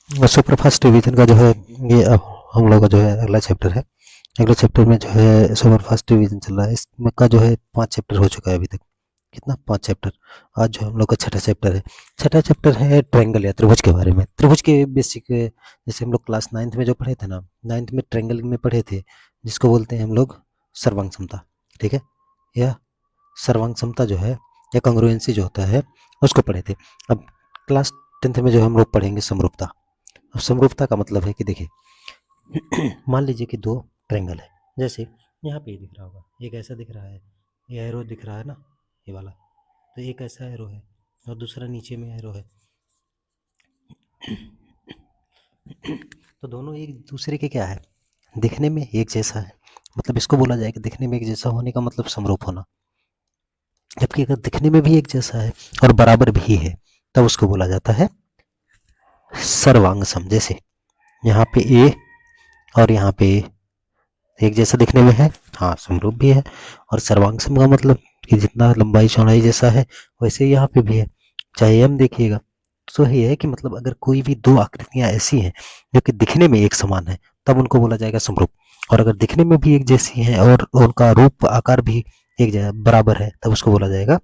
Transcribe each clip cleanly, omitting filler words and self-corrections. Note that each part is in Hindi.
सुपरफास्ट डिवीजन का जो है ये अब हम लोग का जो है अगला चैप्टर है। अगले चैप्टर में जो है सुपरफास्ट डिवीजन चल रहा है, इसमें का जो है 5 चैप्टर हो चुका है अभी तक। कितना? 5 चैप्टर। आज जो हम लोग का छठा चैप्टर है। छठा चैप्टर है ट्रायंगल या त्रिभुज के बारे में। त्रिभुज के बेसिक जैसे हम लोग क्लास 9th में जो पढ़े थे ना, 9th में ट्रायंगल में पढ़े थे, जिसको बोलते हैं हम लोग सर्वांग समता। ठीक है? या सर्वांग समता जो है या कॉन्ग्रुएंसी जो होता है उसको पढ़े थे। अब क्लास 10th में जो हम लोग पढ़ेंगे समरूपता। अब समरूपता का मतलब है कि देखिए मान लीजिए कि दो ट्रायंगल है, जैसे यहाँ पे ये दिख रहा होगा, एक ऐसा दिख रहा है, ये एरो दिख रहा है ना, ये वाला, तो एक ऐसा एरो है और दूसरा नीचे में एरो है। तो दोनों एक दूसरे के क्या है, दिखने में एक जैसा है, मतलब इसको बोला जाए कि दिखने में एक जैसा होने का मतलब समरूप होना। जबकि अगर दिखने में भी एक जैसा है और बराबर भी है तब उसको बोला जाता है सर्वांग सम। जैसे यहाँ पे ए और यहाँ पे ए एक जैसा दिखने में है, हाँ समरूप भी है। और सर्वांग सम का मतलब कि जितना लंबाई चौड़ाई जैसा है वैसे ही यहाँ पे भी है। चाहे हम देखिएगा तो ये है कि मतलब अगर कोई भी दो आकृतियां ऐसी हैं जो कि दिखने में एक समान है तब उनको बोला जाएगा समरूप। और अगर दिखने में भी एक जैसी हैं और उनका रूप आकार भी एक जैसा बराबर है तब उसको बोला जाएगा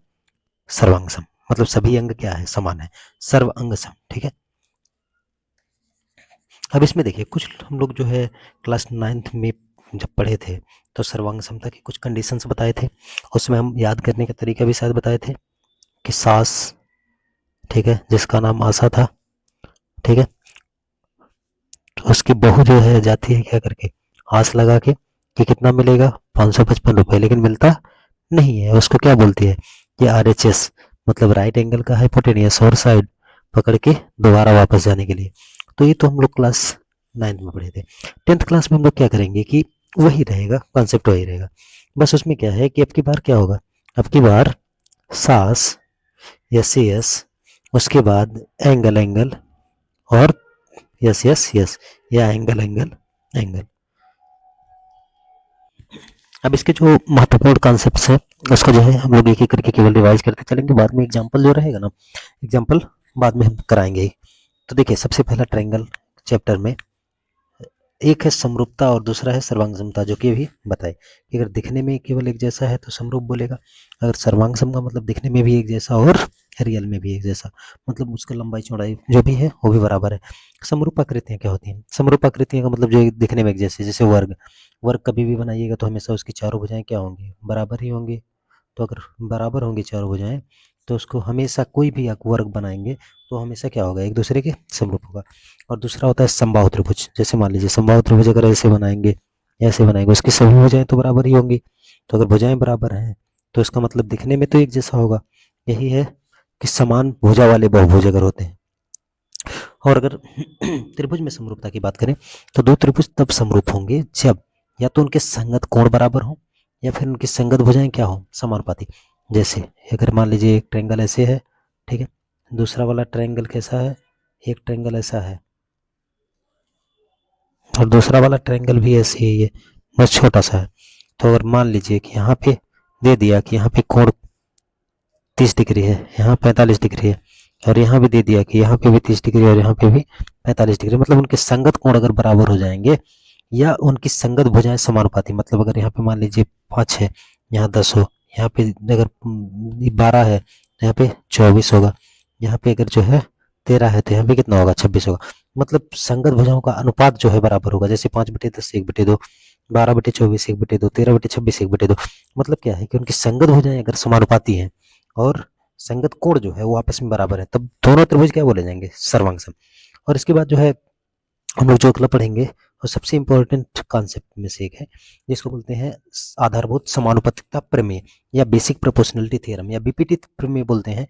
सर्वांग सम। मतलब सभी अंग क्या है, समान है, सर्व अंग सम। ठीक है? अब इसमें देखिए कुछ हम लोग जो है क्लास 9th में जब पढ़े थे तो सर्वांग समता की कुछ कंडीशंस बताए थे। उसमें हम याद करने का तरीका भी शायद बताए थे कि सास, ठीक है, जिसका नाम आशा था, ठीक है, तो उसकी बहू जो है जाती है क्या करके, आस लगा के कि कितना मिलेगा, 555 रुपये, लेकिन मिलता नहीं है। उसको क्या बोलती है, ये RHS मतलब राइट एंगल का हाइपोटेनियस और साइड पकड़ के दोबारा वापस जाने के लिए। तो ये तो हम लोग क्लास 9th में पढ़े थे। 10th क्लास में हम लोग क्या करेंगे कि वही रहेगा, कॉन्सेप्ट वही रहेगा। बस उसमें क्या है कि अब की बार क्या होगा, अब की बार सास या CS, उसके बाद एंगल एंगल और यस यस यस, या एंगल एंगल एंगल। अब इसके जो महत्वपूर्ण कॉन्सेप्ट्स हैं उसको जो है हम लोग एक एक करके केवल रिवाइज करते चलेंगे, बाद में एग्जाम्पल जो रहेगा ना, एग्जाम्पल बाद में हम कराएंगे ही। तो देखिए सबसे पहला ट्रायंगल चैप्टर में एक है समरूपता और दूसरा है सर्वांग समता, जो कि अभी बताए कि अगर दिखने में केवल एक जैसा है तो समरूप बोलेगा, अगर सर्वांग सम का मतलब दिखने में भी एक जैसा और रियल में भी एक जैसा, मतलब उसका लंबाई चौड़ाई जो भी है वो भी बराबर है। समरूप आकृतियां क्या होती हैं, समरूप आकृतियां का मतलब जो दिखने में एक जैसे, जैसे वर्ग, वर्ग कभी भी बनाइएगा तो हमेशा उसकी चारों भुजाएं क्या होंगी, बराबर ही होंगी। तो अगर बराबर होंगी चारों भुजाएं तो उसको हमेशा कोई भी वर्ग बनाएंगे तो हमेशा क्या होगा, एक दूसरे के समरूप होगा। और दूसरा होता है समबाहु त्रिभुज। जैसे मान लीजिए समबाहु त्रिभुज अगर ऐसे बनाएंगे, ऐसे बनाएंगे, उसकी सभी भुजाएं तो बराबर ही होंगी। तो अगर भुजाएं बराबर हैं तो इसका मतलब दिखने में तो एक जैसा होगा। यही है कि समान भुजा वाले बहुभुज अगर होते हैं। और अगर त्रिभुज में समरूपता की बात करें तो दो त्रिभुज तब समरूप होंगे जब या तो उनके संगत कोण बराबर हो या फिर उनकी संगत भुजाएं क्या हो, समानुपाती। जैसे अगर मान लीजिए एक ट्रायंगल ऐसे है, ठीक है, दूसरा वाला ट्रायंगल कैसा है, एक ट्रायंगल ऐसा है और दूसरा वाला ट्रायंगल भी ऐसे ही है, बस छोटा सा है। तो अगर मान लीजिए कि यहाँ पे दे दिया कि यहाँ पे कोण 30 डिग्री है, यहाँ 45 डिग्री है, और यहाँ भी दे दिया कि यहाँ पे भी 30 डिग्री और यहाँ पे भी 45 डिग्री, मतलब उनके संगत कोण अगर बराबर हो जाएंगे या उनकी संगत भुजाएं समानुपाती, मतलब अगर यहाँ पे मान लीजिए 5 है, यहाँ 10 हो, यहाँ पे अगर 12 है तो यहाँ पे 24 होगा, यहाँ पे अगर जो है 13 है तो यहाँ पे कितना होगा, 26 होगा। मतलब संगत भुजाओं का अनुपात जो है बराबर होगा, जैसे 5/10 1/2, 12/24 1/2, 13/26 1/2। मतलब क्या है कि उनकी संगत भुजाएं अगर समानुपाती हैं और संगत कोण जो है वो आपस में बराबर है तब दोनों त्रिभुज क्या बोले जाएंगे, सर्वांग सम। और इसके बाद जो है हम लोग जो अगला पढ़ेंगे वो सबसे इंपॉर्टेंट कॉन्सेप्ट में से एक है, जिसको बोलते हैं आधारभूत समानुपातिकता प्रमेय या बेसिक प्रोपोर्शनलिटी थ्योरम या बीपीटी प्रमेय बोलते हैं।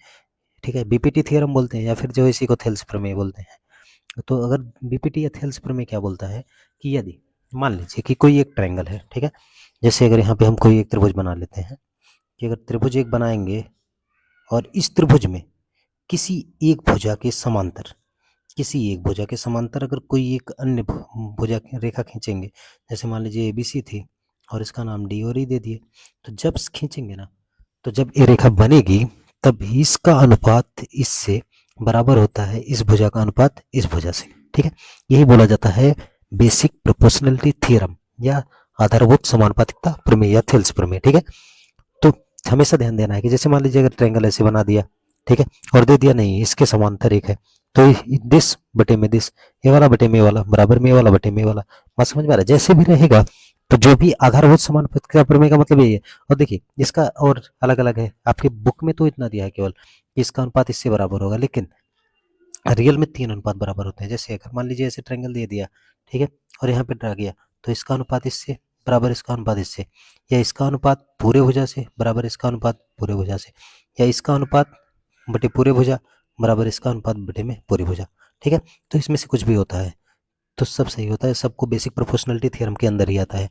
ठीक है, बीपीटी थ्योरम बोलते हैं या फिर जो इसी को थेल्स प्रमेय बोलते हैं। तो अगर बीपीटी या थेल्स प्रमेय क्या बोलता है कि यदि मान लीजिए कि कोई एक ट्रायंगल है, ठीक है, जैसे अगर यहाँ पे हम कोई एक त्रिभुज बना लेते हैं कि अगर त्रिभुज एक बनाएंगे और इस त्रिभुज में किसी एक भुजा के समांतर, किसी एक भुजा के समांतर अगर कोई एक अन्य भुजा की रेखा खींचेंगे, जैसे मान लीजिए एबीसी थी और इसका नाम डी और ई दे दिए, तो जब खींचेंगे ना, तो जब ये रेखा बनेगी तब इसका अनुपात इससे बराबर होता है इस भुजा का अनुपात इस भुजा से। ठीक है। यही बोला जाता है बेसिक प्रोपोर्शनलिटी थ्योरम या आधारभूत समानुपातिकता प्रमेय या थेल्स प्रमेय। ठीक है, तो हमेशा ध्यान देना है कि जैसे मान लीजिए अगर ट्रायंगल ऐसे बना दिया, ठीक है, और दे दिया नहीं इसके समांतर एक है, तो दिस बटे में दिस, ये वाला बटे में ये वाला बराबर में ये वाला बटे में ये वाला, बात समझ में आ रहा है? जैसे भी रहेगा तो जो भी आधारभूत समानुपातिकता प्रमेय का मतलब यही है। और देखिए इसका और अलग अलग है, आपके बुक में तो इतना दिया है केवल कि इसका अनुपात इससे बराबर होगा, लेकिन रियल में 3 अनुपात बराबर होते हैं। जैसे अगर मान लीजिए ऐसे ट्रायंगल दे दिया, ठीक है, और यहाँ पे ड्रा किया, तो इसका अनुपात इससे बराबर इसका अनुपात इससे, या इसका अनुपात पूरे भुजा से बराबर इसका अनुपात पूरे भुजा से, या इसका अनुपात बटे पूरे भुजा बराबर इसका अनुपात बटे में पूरी भुजा। ठीक है, तो इसमें से कुछ भी होता है तो सब सही होता है, सबको बेसिक प्रोपोर्शनलिटी थ्योरम के अंदर ही आता है।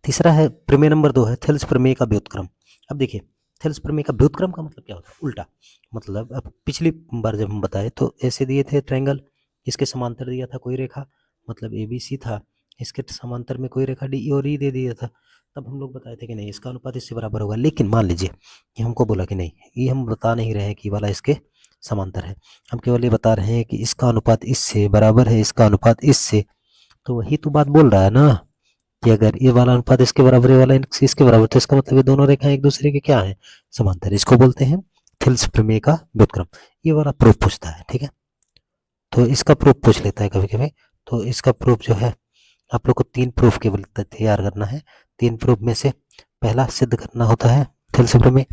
तीसरा है प्रमेय नंबर 2 है थेल्स प्रमेय का व्युत्क्रम। अब देखिए थेल्स प्रमेय का व्युत्क्रम का मतलब क्या होता है? उल्टा। मतलब अब पिछली बार जब हम बताए तो ऐसे दिए थे ट्रायंगल, इसके समांतर दिया था कोई रेखा, मतलब ए बी सी था, इसके समांतर में कोई रेखा डी ई और ई दे दिया था, तब हम लोग बताए थे कि नहीं इसका अनुपात इससे बराबर होगा। लेकिन मान लीजिए ये हमको बोला कि नहीं, ये हम बता नहीं रहे हैं कि वाला इसके समांतर है, हम केवल ये बता रहे हैं कि इसका अनुपात इससे बराबर है, इसका अनुपात इससे, तो वही तो बात बोल रहा है ना कि अगर ये वाला अनुपात इसके बराबर, ये वाला इसके बराबर, तो इसका मतलब ये दोनों रेखाएं एक दूसरे के क्या है? समांतर। इसको बोलते हैं थेल्स प्रमेय का व्युत्क्रम। ये वाला प्रूफ पूछता है, ठीक है, तो इसका प्रूफ पूछ लेता है कभी कभी। तो इसका प्रूफ जो है आप लोग को 3 प्रूफ केवल तैयार करना है। 3 प्रूफ में से पहला सिद्ध करना होता है थेल्स प्रमेय,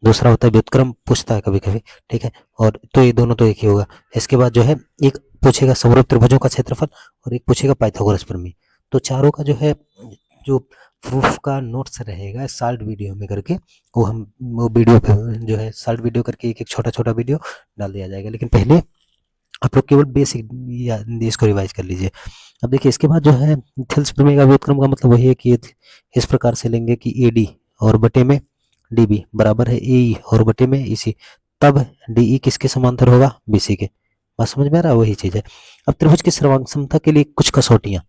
दूसरा होता है व्युत्क्रम पूछता है कभी कभी, ठीक है, और तो ये दोनों तो एक ही होगा। इसके बाद जो है एक पूछेगा समरूप त्रिभुजों का क्षेत्रफल और एक पूछेगा पाइथागोरस प्रमेय। तो चारों का जो है जो प्रूफ का नोट्स रहेगा शॉर्ट वीडियो में करके, वो वीडियो पे जो है शॉर्ट वीडियो करके एक एक छोटा छोटा वीडियो डाल दिया जाएगा। लेकिन पहले आप लोग केवल बेसिक इसको रिवाइज कर लीजिए। अब देखिए इसके बाद जो है थेल्स प्रमेय का व्युत्क्रम का मतलब वही है कि इस प्रकार से लेंगे कि ए डी और बटे में डी बी बराबर है ए ई और बटे में ई सी, तब डी ई किसके समांतर होगा? बी सी के। बात समझ में आ रहा है? वही चीज है। अब त्रिभुज की सर्वांग समता के लिए कुछ कसौटियां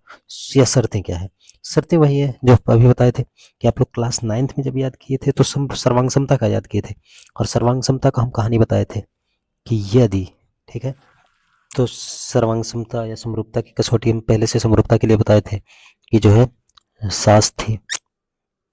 या शर्तें क्या है? शर्तें वही है जो अभी बताए थे कि आप लोग क्लास 9th में जब याद किए थे तो सर्वांग समता का याद किए थे, और सर्वांग समता का हम कहानी बताए थे कि यदि, ठीक है, तो सर्वांग समता या समरूपता की कसौटी हम पहले से समरूपता के लिए बताए थे कि जो है सास थी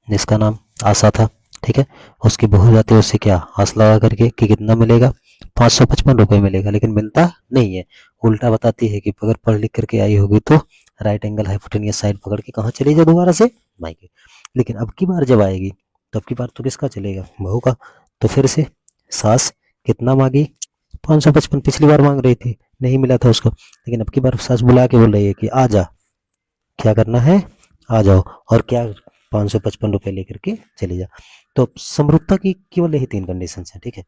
जिसका नाम आशा था, ठीक है, उसकी बहू जाती है, उससे क्या आस लगा करके कि कितना मिलेगा? 555 रुपये मिलेगा, लेकिन मिलता नहीं है। उल्टा बताती है कि अगर पढ़ लिख करके आई होगी तो राइट एंगल हाइपोटेनियस साइड पकड़ के कहाँ चली जाए दोबारा से? मायके। लेकिन अब की बार जब आएगी तो अब की बार तो किसका चलेगा? बहू का। तो फिर से सास कितना मांगी? 555 पिछली बार मांग रही थी, नहीं मिला था उसको, लेकिन अब की बार सास बुला के बोल रही है कि आ जा, क्या करना है? आ जाओ, और क्या 555 रुपये लेकर के चले जा। तो समरूपता की केवल यही 3 कंडीशन है, ठीक है।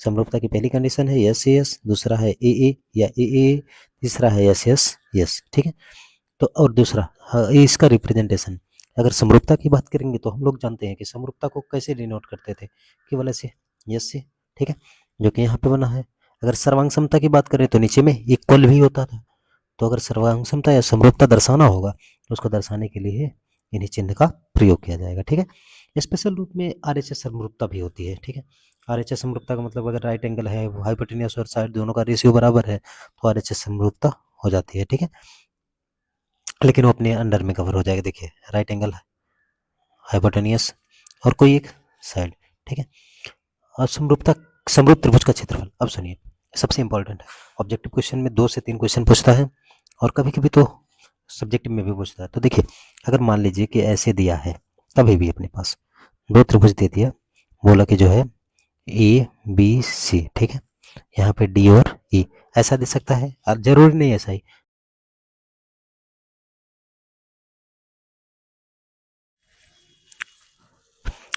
समरूपता की पहली कंडीशन है यस यस, दूसरा है ए या ए, तीसरा है यस यस यस, ठीक है। तो और दूसरा ये इसका रिप्रेजेंटेशन, अगर समरूपता की बात करेंगे तो हम लोग जानते हैं कि समरूपता को कैसे डिनोट करते थे? केवल ऐसे यस से, ठीक है, जो कि यहाँ पे बना है। अगर सर्वांग समता की बात करें तो नीचे में इक्वल भी होता था। तो अगर सर्वांग समता या समरूपता दर्शाना होगा तो उसको दर्शाने के लिए इन्हीं चिन्ह का प्रयोग किया जाएगा, ठीक है। स्पेशल रूप में आरएचएस समरूपता भी होती है, ठीक है। आरएचएस समरूपता का मतलब अगर राइट एंगल है, हाइपोटेनियस और साइड दोनों का रेशियो बराबर है तो आरएचएस समरूपता हो जाती है, ठीक है। लेकिन वो अपने अंडर में कवर हो जाएगा। देखिए राइट एंगल, हाइपोटेनियस और कोई एक साइड, ठीक है। और समरूपता, समरूप त्रिभुज का क्षेत्रफल। अब सुनिए सबसे इंपॉर्टेंट है, ऑब्जेक्टिव क्वेश्चन में 2 से 3 क्वेश्चन पूछता है और कभी कभी तो सब्जेक्टिव में भी पूछता है। तो देखिए अगर मान लीजिए कि ऐसे दिया है, कभी भी अपने पास 2 त्रिभुज दे दिया, बोला कि जो है ए बी सी, ठीक है, यहाँ पे डी और ई, ऐसा दे सकता है, और जरूरी नहीं ऐसा ही।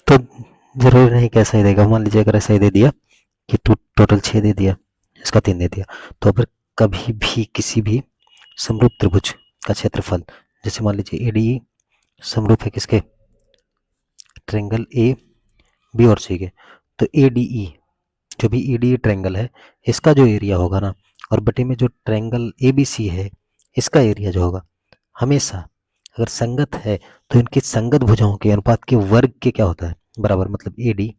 तो जरूरी नहीं कैसा ही देगा, मान लीजिए अगर ऐसा ही दे दिया कि टोटल 6 दे दिया, इसका 3 दे दिया, तो अगर कभी भी किसी भी समरूप त्रिभुज का क्षेत्रफल, जैसे मान लीजिए ए डी समरूप है किसके? ट्रायंगल ए बी और सी के, तो ए डी ई, जो भी ई डी ट्रायंगल है, इसका जो एरिया होगा ना, और बटे में जो ट्रायंगल ए बी सी है इसका एरिया जो होगा, हमेशा अगर संगत है तो इनकी संगत भुजाओं के अनुपात के वर्ग के क्या होता है? बराबर। मतलब ए डी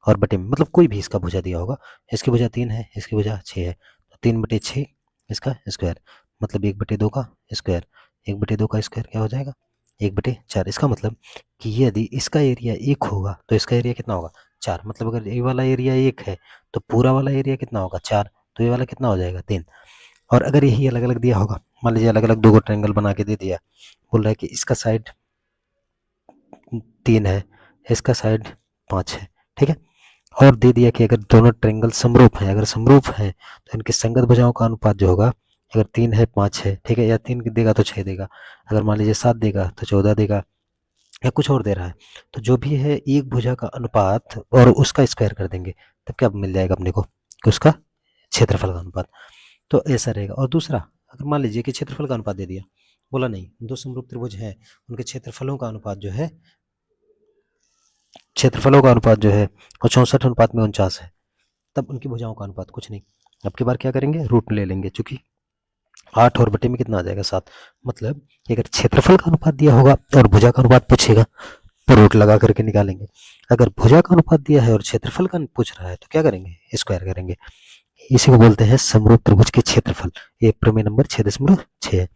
और बटे में, मतलब कोई भी इसका भुजा दिया होगा, इसकी भुजा 3 है, इसकी भुजा 6 है, तो 3/6 इसका स्क्वायर, मतलब 1/2 का स्क्वायर, 1/2 का स्क्वायर क्या हो जाएगा 1/4। इसका मतलब कि यदि इसका एरिया 1 होगा तो इसका एरिया कितना होगा 4। मतलब अगर ये वाला एरिया 1 है तो पूरा वाला एरिया कितना होगा 4, तो ये वाला कितना हो जाएगा 3। और अगर यही अलग अलग दिया होगा, मान लीजिए अलग अलग 2 ट्रायंगल बना के दे दिया, बोल रहा है कि इसका साइड 3 है, इसका साइड 5 है, ठीक है। और दे दिया कि अगर दोनों ट्रायंगल समरूप हैं, अगर समरूप हैं तो इनकी संगत भुजाओं का अनुपात जो होगा, अगर 3 है 5 है, ठीक है, या 3 देगा तो 6 देगा, अगर मान लीजिए 7 देगा तो 14 देगा, या कुछ और दे रहा है, तो जो भी है एक भुजा का अनुपात और उसका स्क्वायर कर देंगे, तब क्या मिल जाएगा अपने को कि उसका क्षेत्रफल का अनुपात। तो ऐसा रहेगा। और दूसरा, अगर मान लीजिए कि क्षेत्रफल का अनुपात दे दिया, बोला नहीं दो समरूप त्रिभुज हैं, उनके क्षेत्रफलों का अनुपात जो है, क्षेत्रफलों का अनुपात जो है वो 64:49 है, तब उनकी भुजाओं का अनुपात कुछ नहीं। अब की बार क्या करेंगे, रूट ले लेंगे, चूंकि 8 और बटे में कितना आ जाएगा 7। मतलब कि अगर क्षेत्रफल का अनुपात दिया होगा और भुजा का अनुपात पूछेगा तो रूट लगा करके निकालेंगे। अगर भुजा का अनुपात दिया है और क्षेत्रफल का पूछ रहा है तो क्या करेंगे, स्क्वायर करेंगे। इसी को बोलते हैं समरूप त्रिभुज के क्षेत्रफल। ये प्रमेय नंबर 6.6 है।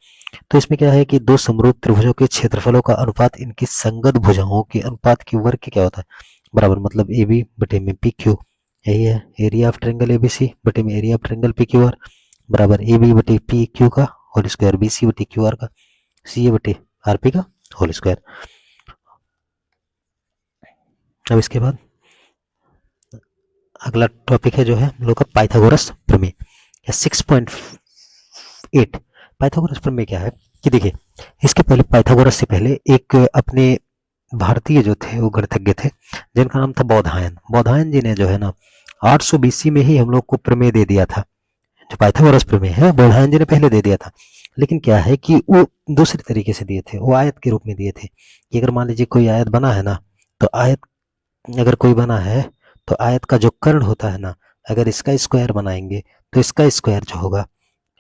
तो इसमें क्या है कि दो समरूप त्रिभुजों के क्षेत्रफलों का अनुपात इनकी संगत भुजाओं के अनुपात के वर्ग के क्या होता है, बराबर। मतलब ए बी बटे में पी क्यू, यही है एरिया ऑफ ट्रायंगल एबीसी बटे में area of triangle P Q R, बराबर ए बी बटे पी क्यू का होल स्क्वायर, बी सी बटे क्यू आर का, सी ए बटे आर पी का होल स्क्वायर। अब इसके बाद अगला टॉपिक है जो है हम लोग का पाइथागोरस प्रमेय या 6.8। पाइथागोरस प्रमेय क्या है कि देखिए, इसके पहले पाइथागोरस से पहले एक अपने भारतीय जो थे वो गणितज्ञ थे जिनका नाम था बौधायन। बौधायन जी ने जो है ना 800 बीसी में ही हम लोग को प्रमेय दे दिया था। जो पाइथागोरस प्रमेय है बौधायन जी ने पहले दे दिया था, लेकिन क्या है कि वो दूसरे तरीके से दिए थे, वो आयत के रूप में दिए थे कि अगर मान लीजिए कोई आयत बना है ना, तो आयत अगर कोई बना है तो आयत का जो कर्ण होता है ना, अगर इसका स्क्वायर बनाएंगे तो इसका स्क्वायर जो होगा,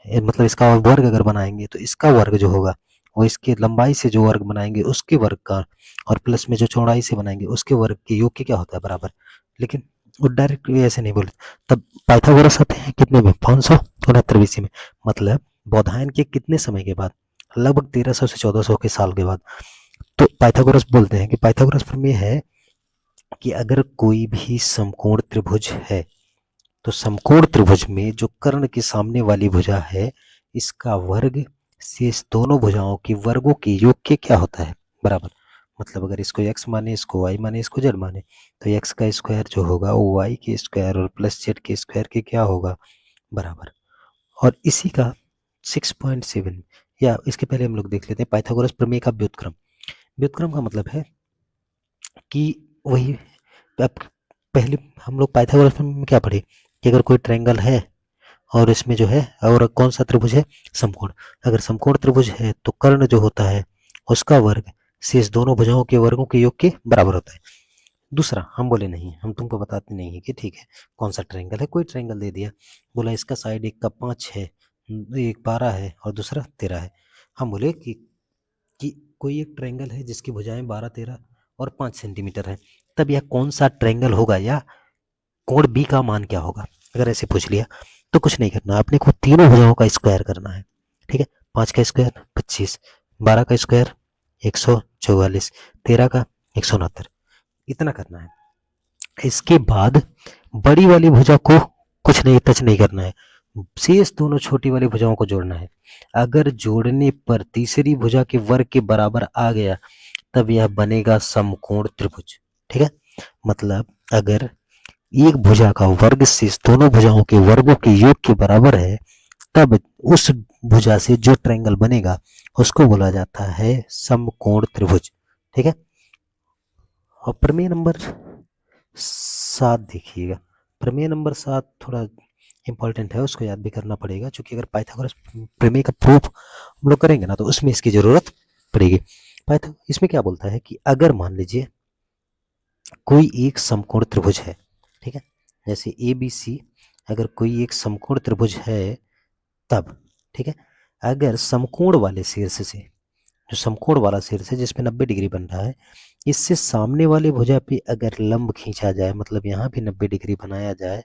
मतलब इसका वर्ग अगर बनाएंगे तो इसका वर्ग जो होगा वो इसकी लंबाई से जो वर्ग बनाएंगे उसके वर्ग का, और प्लस में जो चौड़ाई से बनाएंगे उसके वर्ग के योग के क्या होता है बराबर। लेकिन वो डायरेक्ट ऐसे नहीं बोले। तब पाइथागोरस आते हैं कितने में, 569 बीसी में। मतलब बौधायन के कितने समय के बाद, लगभग 1300 से 1400 के साल के बाद। तो पाइथागोरस बोलते हैं कि पाइथागोरस प्रमेय है कि अगर कोई भी समकोण त्रिभुज है तो समकोण त्रिभुज में जो कर्ण के सामने वाली भुजा है इसका वर्ग शेष दोनों भुजाओं के वर्गों के योग के क्या होता है बराबर। मतलब अगर इसको x माने, इसको y माने, इसको z माने, तो x का स्क्वायर जो होगा वो y के स्क्वायर और प्लस z के स्क्वायर के क्या होगा बराबर। और इसी का 6.7, या इसके पहले हम लोग देख लेते हैं पाइथागोरस प्रमेय का व्युत्क्रम। व्युत्क्रम का मतलब है कि वही, अब पहले हम लोग पाइथागोरस में क्या पढ़े कि अगर कोई ट्रायंगल है और इसमें जो है, और कौन सा त्रिभुज है, समकोण। अगर समकोण त्रिभुज है तो कर्ण जो होता है उसका वर्ग शेष दोनों भुजाओं के वर्गों के योग के बराबर होता है। दूसरा, हम बोले नहीं, हम तुमको बताते नहीं है कि ठीक है कौन सा ट्रायंगल है, कोई ट्रायंगल दे दिया, बोला इसका साइड एक का 5 है, एक 12 है और दूसरा 13 है। हम बोले कि कोई एक ट्रायंगल है जिसकी भुजाएं 12, 13 और 5 सेंटीमीटर है, तब यह कौन सा ट्रायंगल होगा या कोण बी का मान क्या होगा। अगर ऐसे पूछ लिया तो कुछ नहीं करना, अपने को तीनों भुजाओं का स्क्वायर करना है। ठीक है, 5 का स्क्वायर 25, 12 का स्क्वायर 144, 13 का 169, इतना करना है। इसके बाद बड़ी वाली भुजा को कुछ नहीं टच नहीं करना है, शेष दोनों छोटी वाली भुजाओं को जोड़ना है। अगर जोड़ने पर तीसरी भुजा के वर्ग के बराबर आ गया तब यह बनेगा समकोण त्रिभुज। ठीक है, मतलब अगर एक भुजा का वर्ग शेष दोनों भुजाओं के वर्गों के योग के बराबर है तब उस भुजा से जो ट्रायंगल बनेगा उसको बोला जाता है समकोण त्रिभुज। ठीक है, और प्रमेय नंबर 7 देखिएगा। प्रमेय नंबर 7 थोड़ा इंपॉर्टेंट है, उसको याद भी करना पड़ेगा, क्योंकि अगर पाइथागोरस प्रमेय का प्रूफ हम लोग करेंगे ना तो उसमें इसकी जरूरत पड़ेगी। पाइथागोरस इसमें क्या बोलता है कि अगर मान लीजिए कोई एक समकोण त्रिभुज है, ठीक है, जैसे ए बी सी, अगर कोई एक समकोण त्रिभुज है तब, ठीक है, अगर समकोण वाले शीर्ष से, जो समकोण वाला शीर्ष है जिसमें 90 डिग्री बन रहा है, इससे सामने वाले भुजा पे अगर लंब खींचा जाए, मतलब यहाँ भी 90 डिग्री बनाया जाए,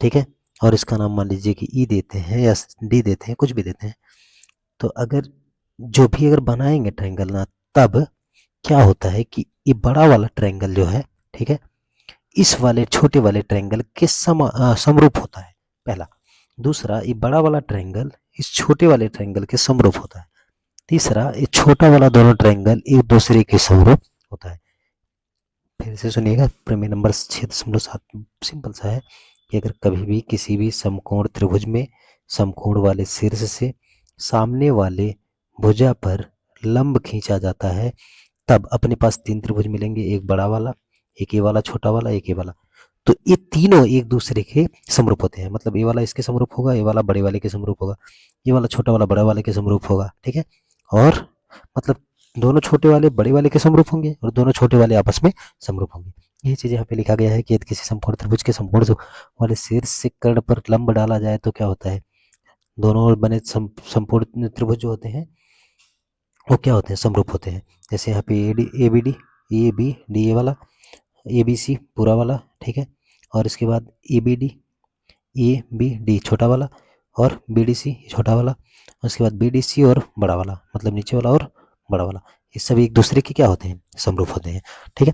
ठीक है, और इसका नाम मान लीजिए कि ई देते हैं या डी देते हैं, कुछ भी देते हैं। तो अगर जो भी अगर बनाएंगे ट्रायंगल ना, तब क्या होता है कि ये बड़ा वाला ट्रायंगल जो है, ठीक है, इस वाले छोटे वाले ट्रायंगल के समरूप होता है, पहला। दूसरा, ये बड़ा वाला ट्रायंगल इस छोटे वाले ट्रायंगल के समरूप होता है। तीसरा, ये छोटा वाला दोनों ट्रायंगल एक दूसरे के समरूप होता है। फिर से सुनिएगा, प्रमेय नंबर 6.7 सिंपल सा है कि अगर कभी भी किसी भी समकोण त्रिभुज में समकोण वाले शीर्ष से सामने वाले भुजा पर लंब खींचा जाता है, तब अपने पास 3 त्रिभुज मिलेंगे, एक बड़ा वाला, एक ये वाला छोटा वाला, एक ये वाला। तो ये तीनों एक दूसरे के समरूप होते हैं, मतलब ये वाला इसके समरूप होगा, ये वाला बड़े वाले के समरूप होगा, ये वाला छोटा वाला बड़ा वाले के समरूप होगा, ठीक है। और मतलब दोनों छोटे वाले बड़े वाले के समरूप होंगे और दोनों छोटे वाले आपस में समरूप होंगे। ये चीज यहाँ पे लिखा गया है कि यदि किसी समकोण त्रिभुज के समकोण वाले शीर्ष से कर्ण पर लंब डाला जाए तो क्या होता है, दोनों ओर बने समपूर्ण त्रिभुज जो होते हैं वो क्या होते हैं, समरूप होते हैं। जैसे यहाँ पे A B D, A B D ये वाला, ए बी सी पूरा वाला, ठीक है। और इसके बाद A B D, A B D छोटा वाला, और बी डी सी छोटा वाला, उसके बाद बी डी सी और बड़ा वाला, मतलब नीचे वाला और बड़ा वाला, ये सभी एक दूसरे के क्या होते हैं, समरूप होते हैं, ठीक है।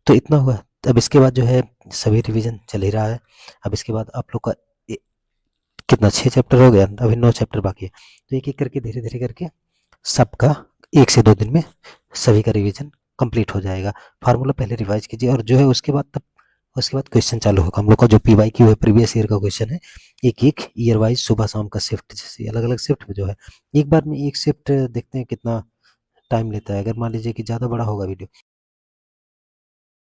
तो इतना हुआ। अब इसके बाद जो है सभी रिवीजन चल ही रहा है। अब इसके बाद आप लोग का कितना 6 चैप्टर हो गया, अभी 9 चैप्टर बाकी है। तो एक एक करके धीरे धीरे करके सबका 1 से 2 दिन में सभी का रिवीजन कंप्लीट हो जाएगा। फार्मूला पहले रिवाइज कीजिए और जो है उसके बाद क्वेश्चन चालू होगा हम लोग का, जो पीवाई क्यू है प्रीवियस ईयर का क्वेश्चन है, एक एक ईयर वाइज सुबह शाम का शिफ्ट, जैसे अलग अलग शिफ्ट में जो है एक बार में एक शिफ्ट देखते हैं कितना टाइम लेता है। अगर मान लीजिए कि ज़्यादा बड़ा होगा वीडियो